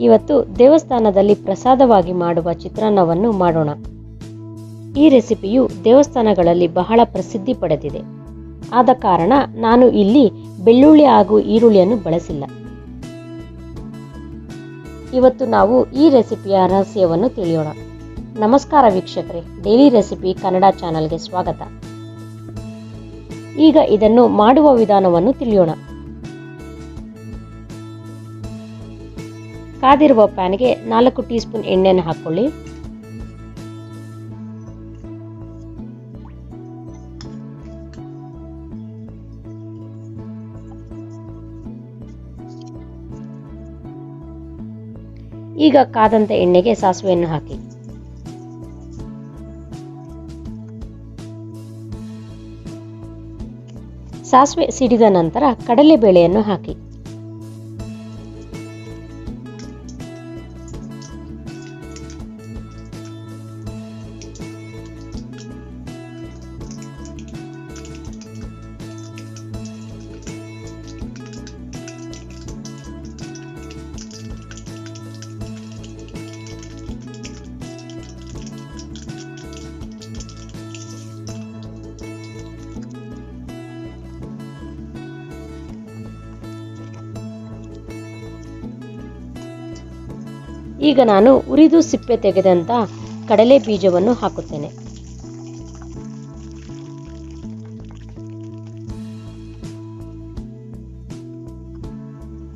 ಇವತ್ತು ದೇವಸ್ಥಾನದಲ್ಲಿ ಪ್ರಸಾದವಾಗಿ ಮಾಡುವ ಚಿತ್ರಾನ್ನವನ್ನು ಮಾಡೋಣ. ಈ ರೆಸಿಪಿಯು ದೇವಸ್ಥಾನಗಳಲ್ಲಿ ಬಹಳ ಪ್ರಸಿದ್ಧಿ ಪಡೆದಿದೆ. ಆದ ಕಾರಣ ನಾನು ಇಲ್ಲಿ ಬೆಳ್ಳುಳ್ಳಿ ಹಾಗೂ ಈರುಳ್ಳಿಯನ್ನು ಬಳಸಿಲ್ಲ. ಇವತ್ತು ನಾವು ಈ ರೆಸಿಪಿಯ ರಹಸ್ಯವನ್ನು ತಿಳಿಯೋಣ. ನಮಸ್ಕಾರ ವೀಕ್ಷಕರೇ, ಡೈಲಿ ರೆಸಿಪಿ ಕನ್ನಡ ಚಾನಲ್ಗೆ ಸ್ವಾಗತ. ಈಗ ಇದನ್ನು ಮಾಡುವ ವಿಧಾನವನ್ನು ತಿಳಿಯೋಣ. ಕಾದಿರುವ ಪ್ಯಾನ್ಗೆ 4 ಟೀ ಸ್ಪೂನ್ ಎಣ್ಣೆಯನ್ನು ಹಾಕೊಳ್ಳಿ. ಈಗ ಕಾದಂತ ಎಣ್ಣೆಗೆ ಸಾಸಿವೆಯನ್ನು ಹಾಕಿ. ಸಾಸಿವೆ ಸಿಡಿದ ನಂತರ ಕಡಲೆಬೇಳೆಯನ್ನು ಹಾಕಿ. ಈಗ ನಾನು ಉರಿದು ಸಿಪ್ಪೆ ತೆಗೆದಂತ ಕಡಲೆ ಬೀಜವನ್ನು ಹಾಕುತ್ತೇನೆ.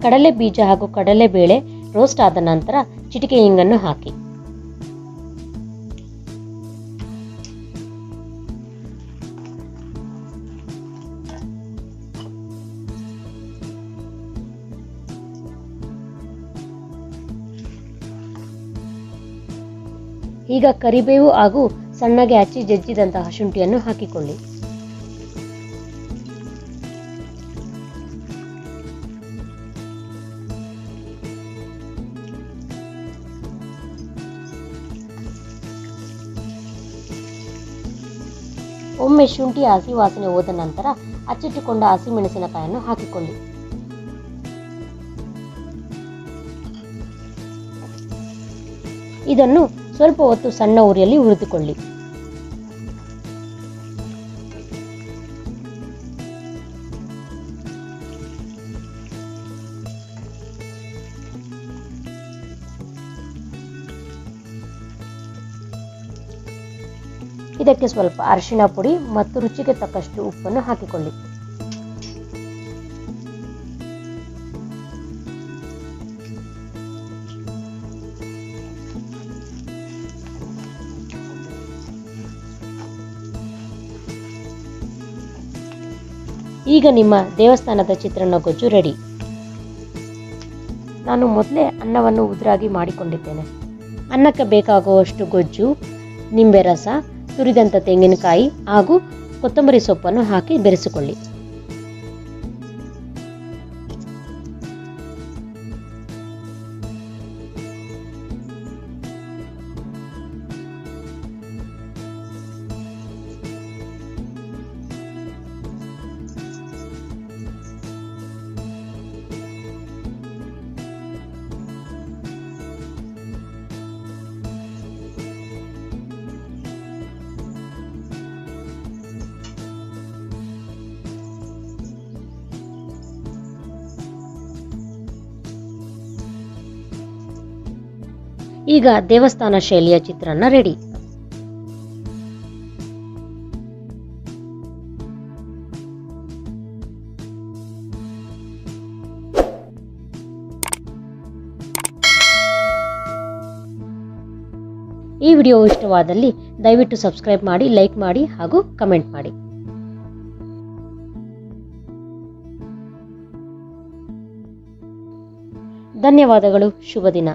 ಕಡಲೆ ಬೀಜ ಹಾಗೂ ಕಡಲೆಬೇಳೆ ರೋಸ್ಟ್ ಆದ ನಂತರ ಚಿಟಿಕೆ ಹಿಂಗನ್ನು ಹಾಕಿ. ಈಗ ಕರಿಬೇವು ಹಾಗೂ ಸಣ್ಣಗೆ ಹಚ್ಚಿ ಜಜ್ಜಿದಂತಹ ಶುಂಠಿಯನ್ನು ಹಾಕಿಕೊಳ್ಳಿ. ಒಮ್ಮೆ ಶುಂಠಿ ಹಸಿ ವಾಸನೆ ಹೋದ ನಂತರ ಹಚ್ಚಿಟ್ಟುಕೊಂಡ ಹಸಿಮೆಣಸಿನಕಾಯನ್ನು ಹಾಕಿಕೊಳ್ಳಿ. ಇದನ್ನು ಸ್ವಲ್ಪ ಹೊತ್ತು ಸಣ್ಣ ಉರಿಯಲ್ಲಿ ಹುರಿದುಕೊಳ್ಳಿ. ಇದಕ್ಕೆ ಸ್ವಲ್ಪ ಅರಿಶಿಣ ಪುಡಿ ಮತ್ತು ರುಚಿಗೆ ತಕ್ಕಷ್ಟು ಉಪ್ಪನ್ನು ಹಾಕಿಕೊಳ್ಳಿ. ಈಗ ನಿಮ್ಮ ದೇವಸ್ಥಾನದ ಚಿತ್ರಾನ್ನ ಗೊಜ್ಜು ರೆಡಿ. ನಾನು ಮೊದಲೇ ಅನ್ನವನ್ನು ಉದುರಾಗಿ ಮಾಡಿಕೊಂಡಿದ್ದೇನೆ. ಅನ್ನಕ್ಕೆ ಬೇಕಾಗುವಷ್ಟು ಗೊಜ್ಜು, ನಿಂಬೆ ರಸ, ತುರಿದಂಥ ತೆಂಗಿನಕಾಯಿ ಹಾಗೂ ಕೊತ್ತಂಬರಿ ಸೊಪ್ಪನ್ನು ಹಾಕಿ ಬೆರೆಸಿಕೊಳ್ಳಿ. ಈಗ ದೇವಸ್ಥಾನ ಶೈಲಿಯ ಚಿತ್ರಾನ್ನ ರೆಡಿ. ಈ ವಿಡಿಯೋ ಇಷ್ಟವಾದಲ್ಲಿ ದಯವಿಟ್ಟು ಸಬ್ಸ್ಕ್ರೈಬ್ ಮಾಡಿ, ಲೈಕ್ ಮಾಡಿ ಹಾಗೂ ಕಮೆಂಟ್ ಮಾಡಿ. ಧನ್ಯವಾದಗಳು. ಶುಭ ದಿನ.